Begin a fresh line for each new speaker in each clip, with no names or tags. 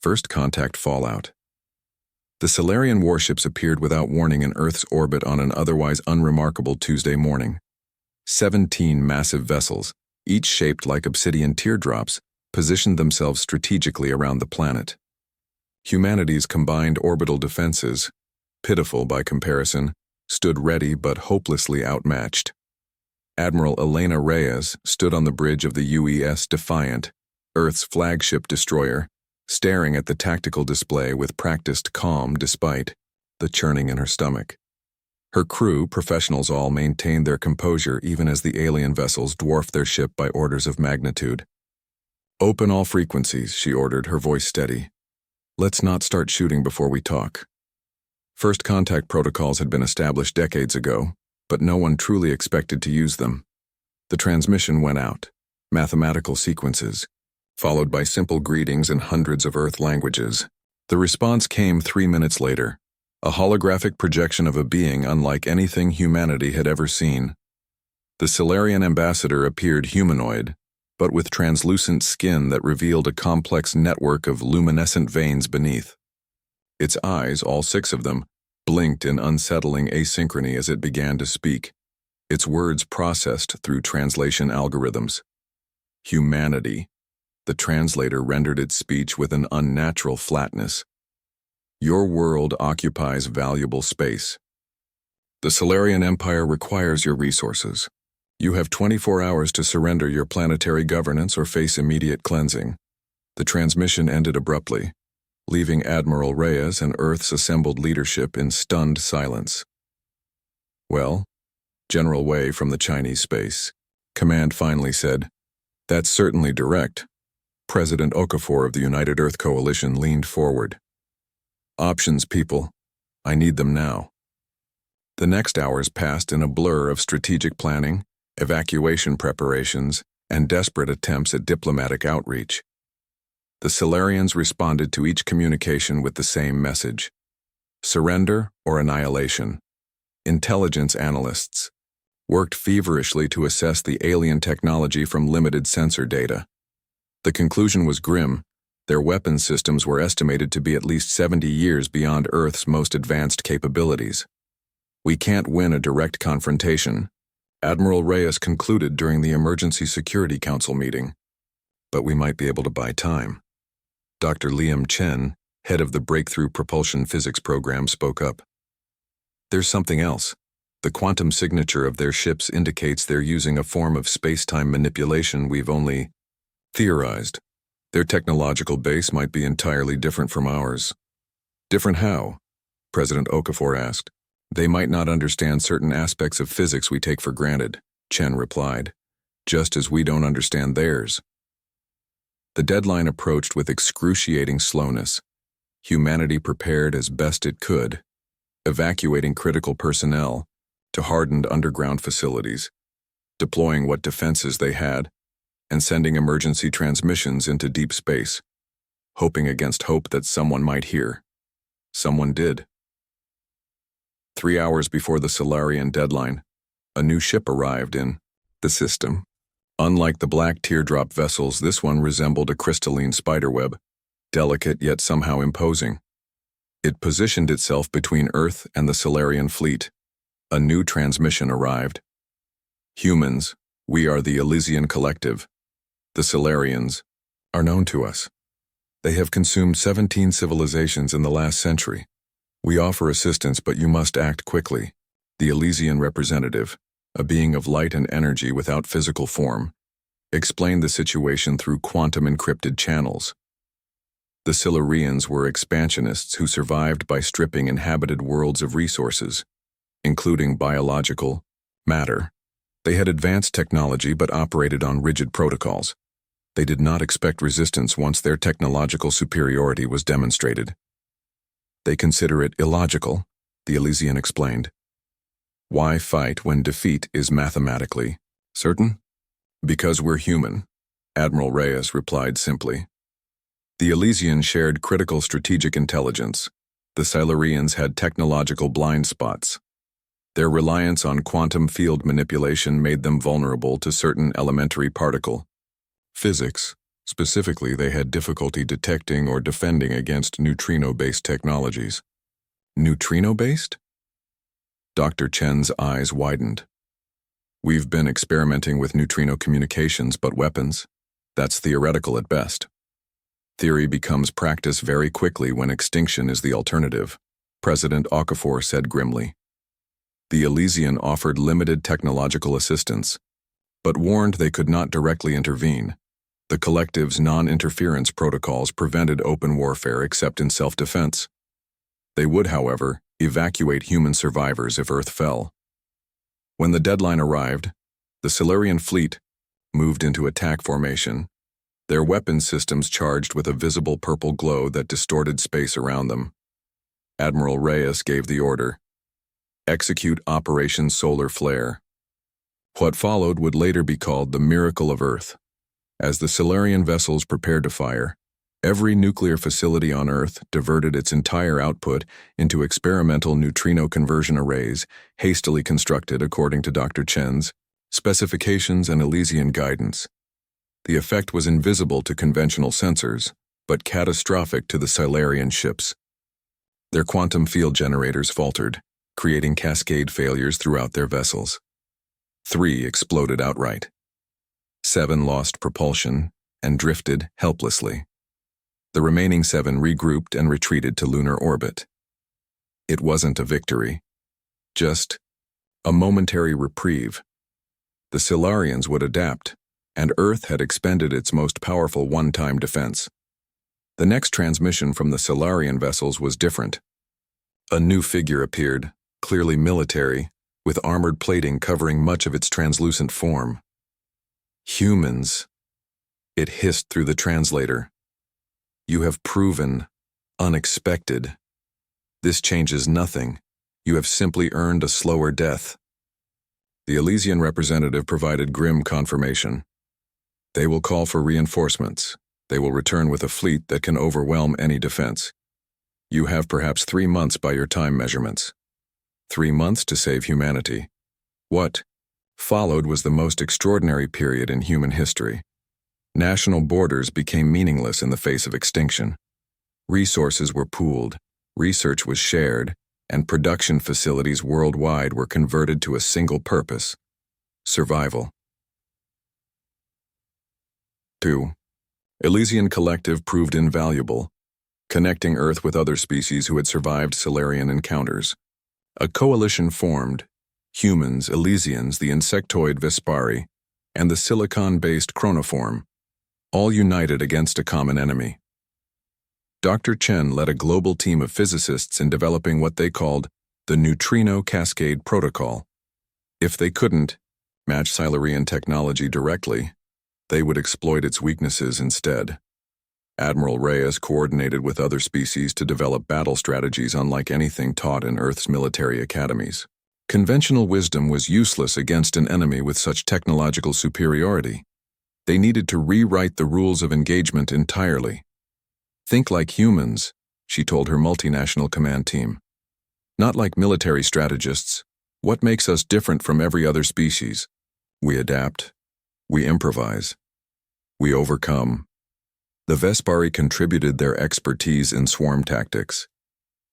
First contact fallout. The Solarian warships appeared without warning in Earth's orbit on an otherwise unremarkable Tuesday morning. 17 massive vessels, each shaped like obsidian teardrops, positioned themselves strategically around the planet. Humanity's combined orbital defenses, pitiful by comparison, stood ready but hopelessly outmatched. Admiral Elena Reyes stood on the bridge of the UES Defiant, Earth's flagship destroyer, staring at the tactical display with practiced calm despite the churning in her stomach. Her crew, professionals all, maintained their composure even as the alien vessels dwarfed their ship by orders of magnitude. "Open all frequencies," she ordered, her voice steady. "Let's not start shooting before we talk." First contact protocols had been established decades ago, but no one truly expected to use them. The transmission went out, mathematical sequences, followed by simple greetings in hundreds of Earth languages. The response came 3 minutes later, a holographic projection of a being unlike anything humanity had ever seen. The Solarian ambassador appeared humanoid, but with translucent skin that revealed a complex network of luminescent veins beneath. Its eyes, all 6 of them, blinked in unsettling asynchrony as it began to speak, its words processed through translation algorithms. Humanity. The translator rendered its speech with an unnatural flatness. Your world occupies valuable space. The Solarian Empire requires your resources. You have 24 hours to surrender your planetary governance or face immediate cleansing. The transmission ended abruptly, leaving Admiral Reyes and Earth's assembled leadership in stunned silence. "Well," General Wei from the Chinese Space Command finally said, "That's certainly direct." President Okafor of the United Earth Coalition leaned forward. "Options, people. I need them now." The next hours passed in a blur of strategic planning, evacuation preparations, and desperate attempts at diplomatic outreach. The Solarians responded to each communication with the same message: surrender or annihilation. Intelligence analysts worked feverishly to assess the alien technology from limited sensor data. The conclusion was grim. Their weapons systems were estimated to be at least 70 years beyond Earth's most advanced capabilities. "We can't win a direct confrontation," Admiral Reyes concluded during the Emergency Security Council meeting. "But we might be able to buy time." Dr. Liam Chen, head of the Breakthrough Propulsion Physics program, spoke up. "There's something else. The quantum signature of their ships indicates they're using a form of space-time manipulation we've only theorized. Their technological base might be entirely different from ours." "Different how?" President Okafor asked. "They might not understand certain aspects of physics we take for granted," Chen replied, "just as we don't understand theirs." The deadline approached with excruciating slowness. Humanity prepared as best it could, evacuating critical personnel to hardened underground facilities, deploying what defenses they had, and sending emergency transmissions into deep space, hoping against hope that someone might hear. Someone did. 3 hours before the Solarian deadline, a new ship arrived in the system. Unlike the black teardrop vessels, this one resembled a crystalline spiderweb, delicate yet somehow imposing. It positioned itself between Earth and the Solarian fleet. A new transmission arrived. "Humans, we are the Elysian Collective. The Solarians are known to us. They have consumed 17 civilizations in the last century. We offer assistance, but you must act quickly." The Elysian representative, a being of light and energy without physical form, explained the situation through quantum-encrypted channels. The Silurians were expansionists who survived by stripping inhabited worlds of resources, including biological matter. They had advanced technology but operated on rigid protocols. They did not expect resistance once their technological superiority was demonstrated. "They consider it illogical," the Elysian explained. "Why fight when defeat is mathematically certain?" "Because we're human," Admiral Reyes replied simply. The Elysian shared critical strategic intelligence. The Silurians had technological blind spots. Their reliance on quantum field manipulation made them vulnerable to certain elementary particle physics Specifically, they had difficulty detecting or defending against neutrino-based technologies. Neutrino-based? Dr. Chen's eyes widened. We've been experimenting with neutrino communications, but weapons? That's theoretical at best. Theory becomes practice very quickly when extinction is the alternative, President Okafor said grimly. The Elysian offered limited technological assistance, but warned they could not directly intervene. The collective's non-interference protocols prevented open warfare except in self-defense. They would, however, evacuate human survivors if Earth fell. When the deadline arrived, the Silurian fleet moved into attack formation, their weapons systems charged with a visible purple glow that distorted space around them. Admiral Reyes gave the order, "Execute Operation Solar Flare." What followed would later be called the Miracle of Earth. As the Silurian vessels prepared to fire, every nuclear facility on Earth diverted its entire output into experimental neutrino conversion arrays hastily constructed according to Dr. Chen's specifications and Elysian guidance. The effect was invisible to conventional sensors, but catastrophic to the Silurian ships. Their quantum field generators faltered, creating cascade failures throughout their vessels. 3 exploded outright. 7 lost propulsion and drifted helplessly. The remaining 7 regrouped and retreated to lunar orbit. It wasn't a victory, just a momentary reprieve. The Silurians would adapt, and Earth had expended its most powerful one-time defense. The next transmission from the Silurian vessels was different. A new figure appeared, clearly military, with armored plating covering much of its translucent form. "Humans," it hissed through the translator. "You have proven unexpected. This changes nothing. You have simply earned a slower death." The Elysian representative provided grim confirmation. "They will call for reinforcements. They will return with a fleet that can overwhelm any defense. You have perhaps 3 months by your time measurements. 3 months to save humanity." What followed was the most extraordinary period in human history. National borders became meaningless in the face of extinction. Resources were pooled, research was shared, and production facilities worldwide were converted to a single purpose: survival. 2. Elysian Collective proved invaluable, connecting Earth with other species who had survived Silurian encounters. A coalition formed: humans, Elysians, the insectoid Vespari, and the silicon-based chronoform, all united against a common enemy. Dr. Chen led a global team of physicists in developing what they called the Neutrino Cascade Protocol. If they couldn't match Silurian technology directly, they would exploit its weaknesses instead. Admiral Reyes coordinated with other species to develop battle strategies unlike anything taught in Earth's military academies. Conventional wisdom was useless against an enemy with such technological superiority. They needed to rewrite the rules of engagement entirely. "Think like humans," she told her multinational command team. "Not like military strategists. What makes us different from every other species? We adapt. We improvise. We overcome." The Vespari contributed their expertise in swarm tactics.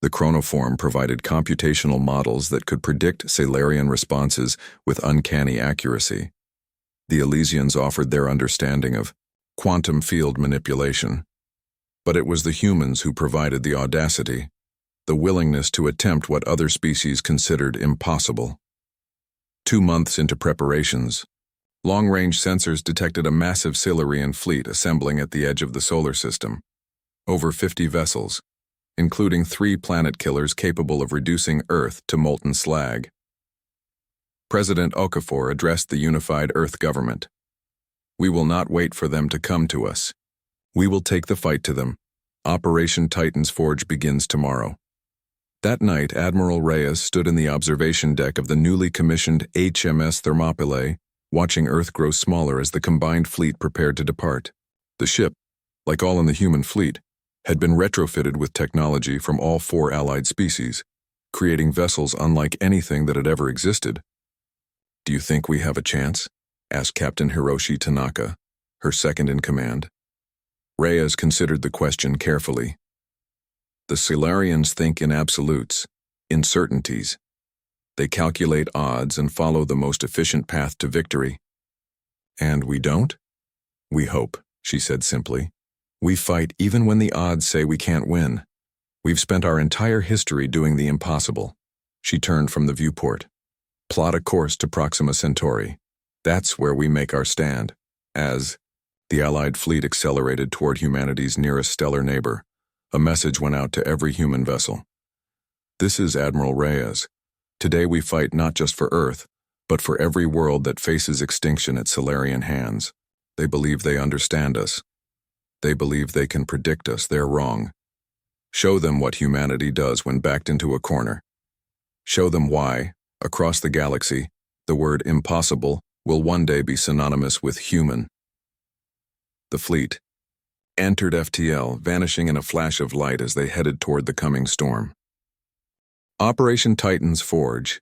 The chronoform provided computational models that could predict Silurian responses with uncanny accuracy. The Elysians offered their understanding of quantum field manipulation. But it was the humans who provided the audacity, the willingness to attempt what other species considered impossible. 2 months into preparations, long-range sensors detected a massive Silurian fleet assembling at the edge of the solar system. Over 50 vessels, including 3 planet killers capable of reducing Earth to molten slag. President Okafor addressed the unified Earth government. "We will not wait for them to come to us. We will take the fight to them. Operation Titan's Forge begins tomorrow." That night, Admiral Reyes stood in the observation deck of the newly commissioned HMS Thermopylae, watching Earth grow smaller as the combined fleet prepared to depart. The ship, like all in the human fleet, had been retrofitted with technology from all 4 allied species, creating vessels unlike anything that had ever existed. "Do you think we have a chance?" asked Captain Hiroshi Tanaka, her second in command. Reyes considered the question carefully. The Solarians think in absolutes, in certainties. They calculate odds and follow the most efficient path to victory. And we don't? We hope, she said simply. We fight even when the odds say we can't win. We've spent our entire history doing the impossible. She turned from the viewport. Plot a course to Proxima Centauri. That's where we make our stand. As the Allied fleet accelerated toward humanity's nearest stellar neighbor, a message went out to every human vessel. This is Admiral Reyes. Today we fight not just for Earth, but for every world that faces extinction at Solarian hands. They believe they understand us. They believe they can predict us. They're wrong. Show them what humanity does when backed into a corner. Show them why, across the galaxy, the word impossible will one day be synonymous with human. The fleet entered FTL, vanishing in a flash of light as they headed toward the coming storm. Operation Titan's Forge.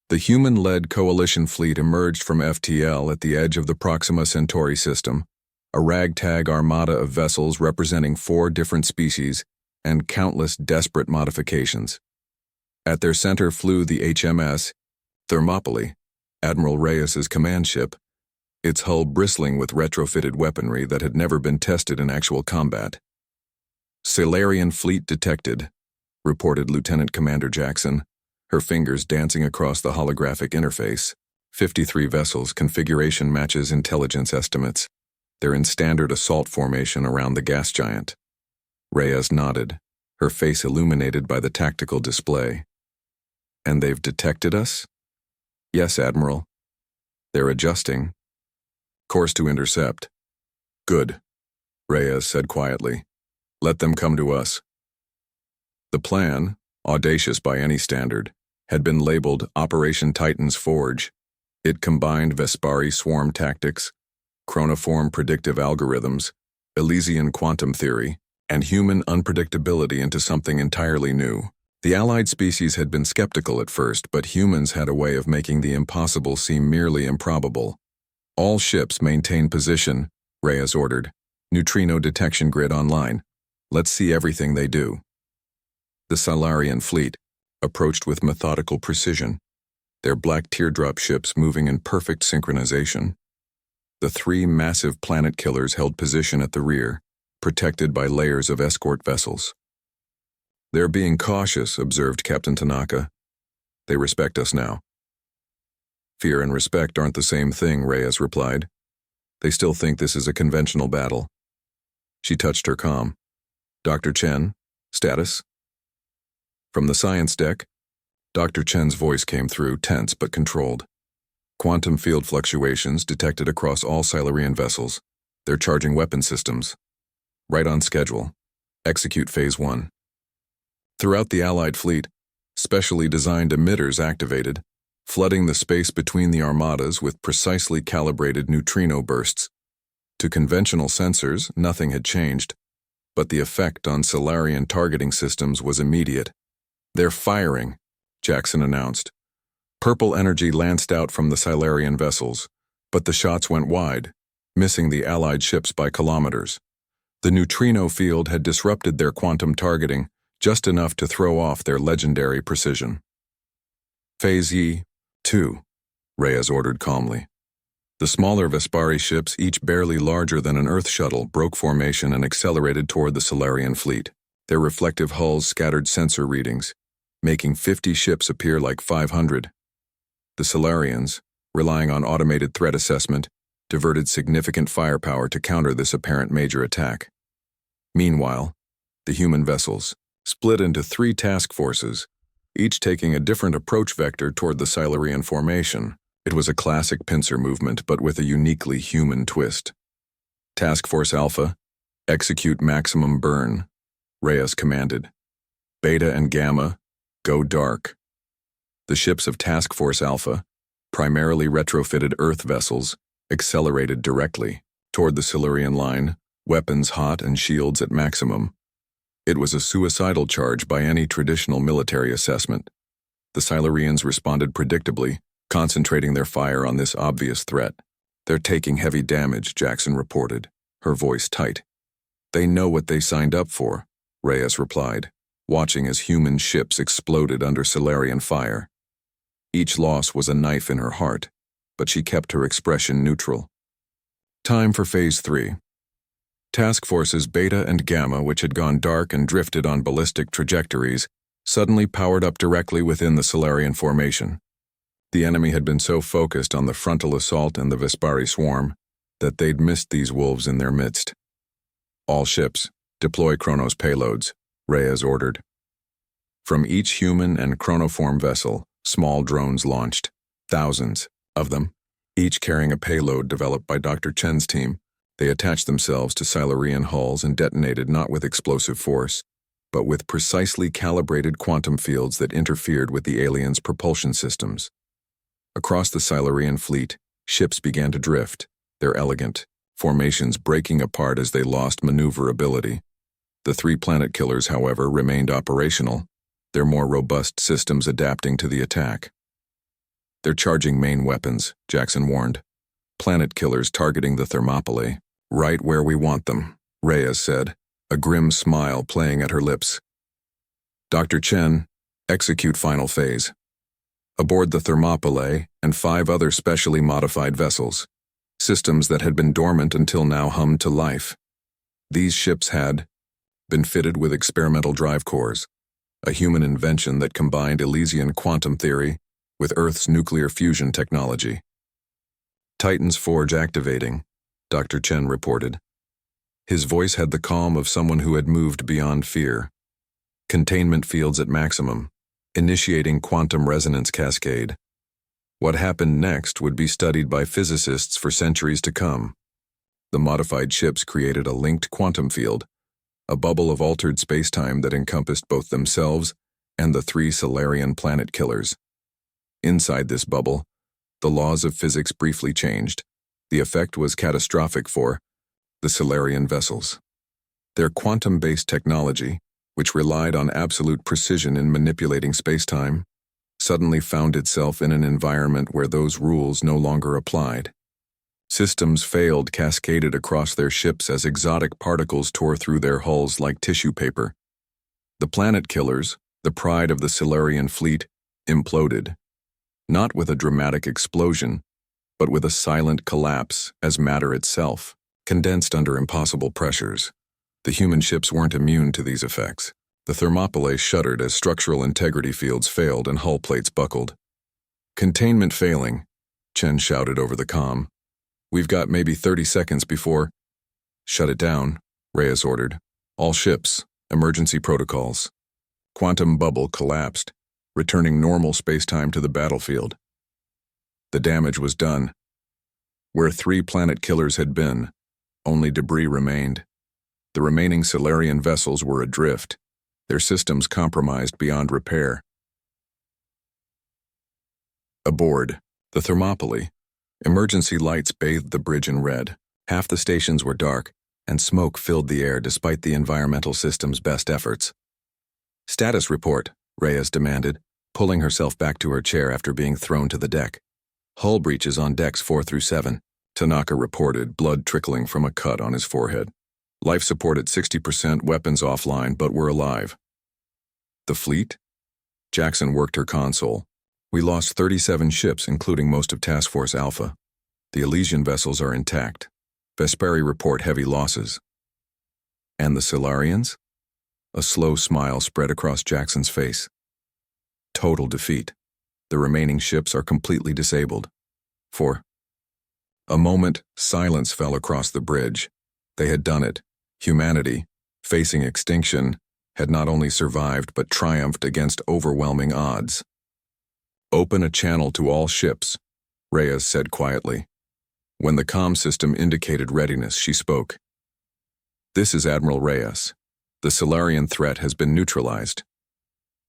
The human-led coalition fleet emerged from FTL at the edge of the Proxima Centauri system, a ragtag armada of vessels representing 4 different species and countless desperate modifications. At their center flew the HMS Thermopylae, Admiral Reyes's command ship, its hull bristling with retrofitted weaponry that had never been tested in actual combat. Solarian fleet detected, reported Lieutenant Commander Jackson, her fingers dancing across the holographic interface. 53 vessels, configuration matches intelligence estimates. They're in standard assault formation around the gas giant. Reyes nodded, her face illuminated by the tactical display. And they've detected us? Yes, Admiral. They're adjusting. Course to intercept. Good, Reyes said quietly. Let them come to us. The plan, audacious by any standard, had been labeled Operation Titan's Forge. It combined Vespari swarm tactics, chronoform predictive algorithms, Elysian quantum theory, and human unpredictability into something entirely new. The allied species had been skeptical at first, but humans had a way of making the impossible seem merely improbable. All ships maintain position, Reyes ordered. Neutrino detection grid online. Let's see everything they do. The Solarian fleet approached with methodical precision, their black teardrop ships moving in perfect synchronization. The 3 massive planet killers held position at the rear, protected by layers of escort vessels. They're being cautious, observed Captain Tanaka. They respect us now. Fear and respect aren't the same thing, Reyes replied. They still think this is a conventional battle. She touched her comm. Dr. Chen, status? From the science deck, Dr. Chen's voice came through, tense but controlled. Quantum field fluctuations detected across all Silurian vessels. They're charging weapon systems. Right on schedule. Execute Phase 1. Throughout the Allied fleet, specially designed emitters activated, flooding the space between the armadas with precisely calibrated neutrino bursts. To conventional sensors, nothing had changed, but the effect on Solarian targeting systems was immediate. They're firing, Jackson announced. Purple energy lanced out from the Solarian vessels, but the shots went wide, missing the Allied ships by kilometers. The neutrino field had disrupted their quantum targeting, just enough to throw off their legendary precision. Phase E-2, Reyes ordered calmly. The smaller Vespari ships, each barely larger than an Earth shuttle, broke formation and accelerated toward the Solarian fleet. Their reflective hulls scattered sensor readings, making 50 ships appear like 500. The Solarians, relying on automated threat assessment, diverted significant firepower to counter this apparent major attack. Meanwhile, the human vessels split into 3 task forces, each taking a different approach vector toward the Silurian formation. It was a classic pincer movement, but with a uniquely human twist. Task Force Alpha, execute maximum burn, Reyes commanded. Beta and Gamma, go dark. The ships of Task Force Alpha, primarily retrofitted Earth vessels, accelerated directly toward the Silurian line, weapons hot and shields at maximum. It was a suicidal charge by any traditional military assessment. The Silurians responded predictably, concentrating their fire on this obvious threat. They're taking heavy damage, Jackson reported, her voice tight. They know what they signed up for, Reyes replied, watching as human ships exploded under Solarian fire. Each loss was a knife in her heart, but she kept her expression neutral. Time for Phase 3. Task Forces Beta and Gamma, which had gone dark and drifted on ballistic trajectories, suddenly powered up directly within the Solarian formation. The enemy had been so focused on the frontal assault and the Vespari swarm that they'd missed these wolves in their midst. All ships, deploy Chronos payloads, Reyes ordered. From each human and chronoform vessel, small drones launched, thousands of them, each carrying a payload developed by Dr. Chen's team. They attached themselves to Silurian hulls and detonated not with explosive force, but with precisely calibrated quantum fields that interfered with the aliens' propulsion systems. Across the Silurian fleet, ships began to drift, their elegant formations breaking apart as they lost maneuverability. The 3 planet killers, however, remained operational, their more robust systems adapting to the attack. "They're charging main weapons," Jackson warned. "Planet killers targeting the Thermopylae. Right where we want them," Reyes said, a grim smile playing at her lips. "Dr. Chen, execute final phase. Aboard the Thermopylae and 5 other specially modified vessels, systems that had been dormant until now hummed to life. These ships had been fitted with experimental drive cores, a human invention that combined Elysian quantum theory with Earth's nuclear fusion technology. Titan's Forge activating," Dr. Chen reported. His voice had the calm of someone who had moved beyond fear. "Containment fields at maximum, initiating quantum resonance cascade. What happened next would be studied by physicists for centuries to come." The modified ships created a linked quantum field, a bubble of altered spacetime that encompassed both themselves and the 3 Solarian planet killers. Inside this bubble, the laws of physics briefly changed. The effect was catastrophic for the Solarian vessels. Their quantum-based technology, which relied on absolute precision in manipulating spacetime, suddenly found itself in an environment where those rules no longer applied. Systems failed cascaded across their ships as exotic particles tore through their hulls like tissue paper. The planet killers, the pride of the Solarian fleet, imploded. Not with a dramatic explosion, but with a silent collapse as matter itself, condensed under impossible pressures. The human ships weren't immune to these effects. The Thermopylae shuddered as structural integrity fields failed and hull plates buckled. "Containment failing," Chen shouted over the comm. "We've got maybe 30 seconds before—" "Shut it down," Reyes ordered. "All ships, emergency protocols." Quantum bubble collapsed, returning normal spacetime to the battlefield. The damage was done. Where 3 planet killers had been, only debris remained. The remaining Solarian vessels were adrift, their systems compromised beyond repair. Aboard the Thermopylae, emergency lights bathed the bridge in red. Half the stations were dark, and smoke filled the air despite the environmental system's best efforts. "Status report," Reyes demanded, pulling herself back to her chair after being thrown to the deck. "Hull breaches on decks 4 through 7, Tanaka reported, blood trickling from a cut on his forehead. "Life support at 60%, weapons offline, but we're alive." "The fleet?" Jackson worked her console. "We lost 37 ships, including most of Task Force Alpha. The Elysian vessels are intact. Vespari report heavy losses." "And the Solarians?" A slow smile spread across Jackson's face. "Total defeat. The remaining ships are completely disabled." For a moment, silence fell across the bridge. They had done it. Humanity, facing extinction, had not only survived but triumphed against overwhelming odds. "Open a channel to all ships," Reyes said quietly. When the comm system indicated readiness, she spoke. "This is Admiral Reyes. The Solarian threat has been neutralized.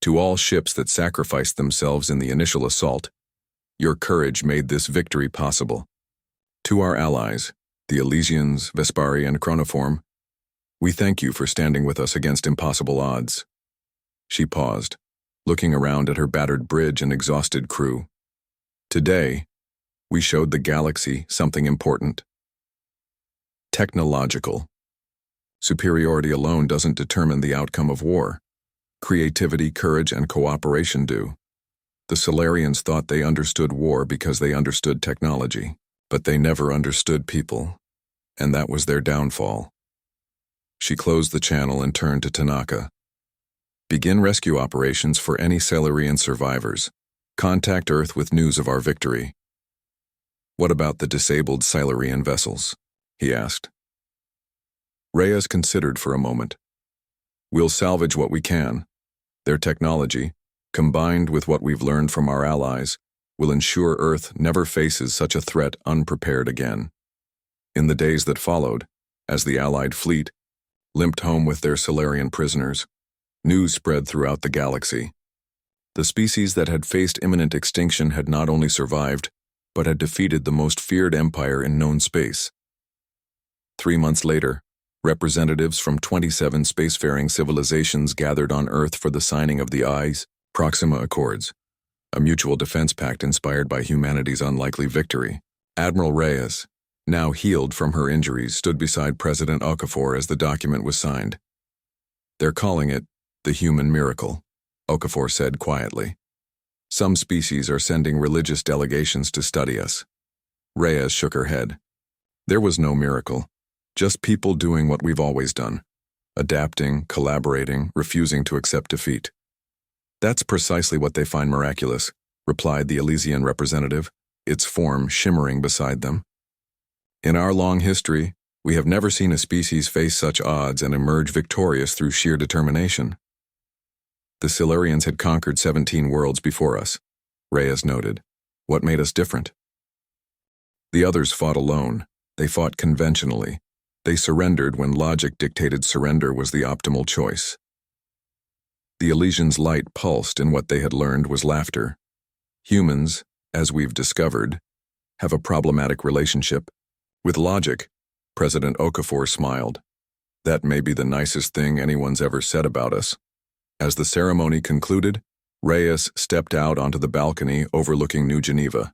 To all ships that sacrificed themselves in the initial assault, your courage made this victory possible. To our allies, the Elysians, Vespari, and Chronoform, we thank you for standing with us against impossible odds." She paused, looking around at her battered bridge and exhausted crew. "Today, we showed the galaxy something important. Technological Superiority alone doesn't determine the outcome of war. Creativity, courage, and cooperation do. The Solarians thought they understood war because they understood technology, but they never understood people, and that was their downfall. She closed the channel and turned to Tanaka. Begin rescue operations for any Solarian survivors. Contact Earth with news of our victory. What about the disabled Solarian vessels? He asked. Reyes considered for a moment. We'll salvage what we can. Their technology, combined with what we've learned from our allies, will ensure Earth never faces such a threat unprepared again. In the days that followed, as the Allied fleet limped home with their Solarian prisoners, news spread throughout the galaxy. The species that had faced imminent extinction had not only survived, but had defeated the most feared empire in known space. 3 months later, representatives from 27 spacefaring civilizations gathered on Earth for the signing of the Proxima Accords, a mutual defense pact inspired by humanity's unlikely victory. Admiral Reyes, now healed from her injuries, stood beside President Okafor as the document was signed. They're calling it the human miracle, Okafor said quietly. Some species are sending religious delegations to study us. Reyes shook her head. There was no miracle. Just people doing what we've always done. Adapting, collaborating, refusing to accept defeat. That's precisely what they find miraculous, replied the Elysian representative, its form shimmering beside them. In our long history, we have never seen a species face such odds and emerge victorious through sheer determination. The Solarians had conquered 17 worlds before us, Reyes noted. What made us different? The others fought alone. They fought conventionally. They surrendered when logic dictated surrender was the optimal choice. The Elysians' light pulsed, and what they had learned was laughter. Humans, as we've discovered, have a problematic relationship with logic. President Okafor smiled. That may be the nicest thing anyone's ever said about us. As the ceremony concluded, Reyes stepped out onto the balcony overlooking New Geneva.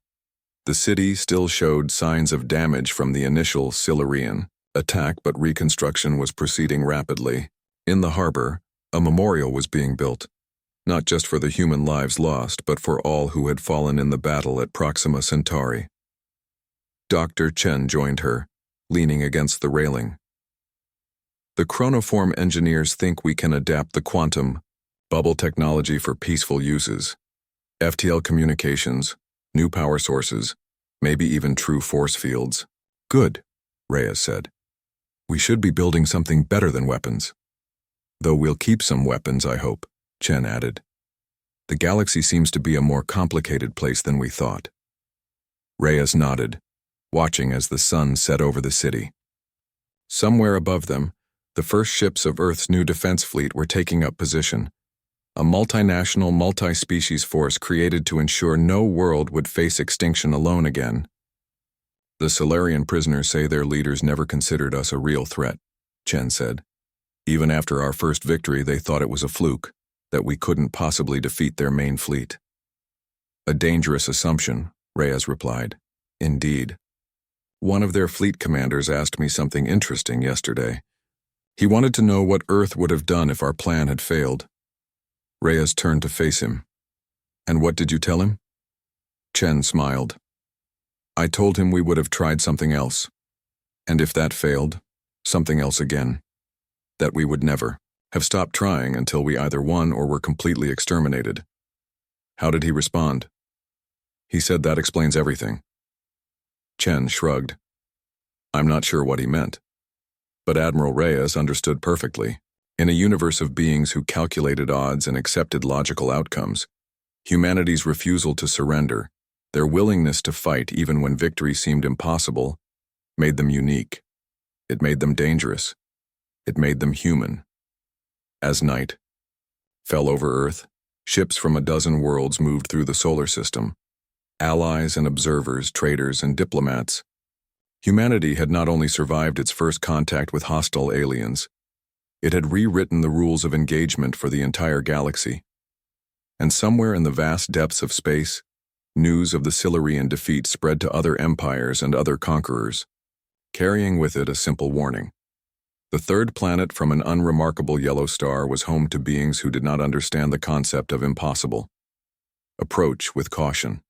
The city still showed signs of damage from the initial Solarian attack, but reconstruction was proceeding rapidly. In the harbor, a memorial was being built, not just for the human lives lost, but for all who had fallen in the battle at Proxima Centauri. Dr. Chen joined her, leaning against the railing. The chronoform engineers think we can adapt the quantum bubble technology for peaceful uses. FTL communications, new power sources, maybe even true force fields. Good, Reyes said. We should be building something better than weapons. Though we'll keep some weapons, I hope, Chen added. The galaxy seems to be a more complicated place than we thought. Reyes nodded, watching as the sun set over the city. Somewhere above them, the first ships of Earth's new defense fleet were taking up position, a multinational, multi-species force created to ensure no world would face extinction alone again. The Solarian prisoners say their leaders never considered us a real threat, Chen said. Even after our first victory, they thought it was a fluke, that we couldn't possibly defeat their main fleet. A dangerous assumption, Reyes replied. Indeed. One of their fleet commanders asked me something interesting yesterday. He wanted to know what Earth would have done if our plan had failed. Reyes turned to face him. And what did you tell him? Chen smiled. I told him we would have tried something else. And if that failed, something else again. That we would never have stopped trying until we either won or were completely exterminated. How did he respond? He said that explains everything. Chen shrugged. I'm not sure what he meant. But Admiral Reyes understood perfectly. In a universe of beings who calculated odds and accepted logical outcomes, humanity's refusal to surrender, their willingness to fight even when victory seemed impossible, made them unique. It made them dangerous. It made them human. As night fell over Earth, ships from a dozen worlds moved through the solar system. Allies and observers, traders and diplomats. Humanity had not only survived its first contact with hostile aliens, it had rewritten the rules of engagement for the entire galaxy. And somewhere in the vast depths of space, news of the Solarian defeat spread to other empires and other conquerors, carrying with it a simple warning. The third planet from an unremarkable yellow star was home to beings who did not understand the concept of impossible. Approach with caution.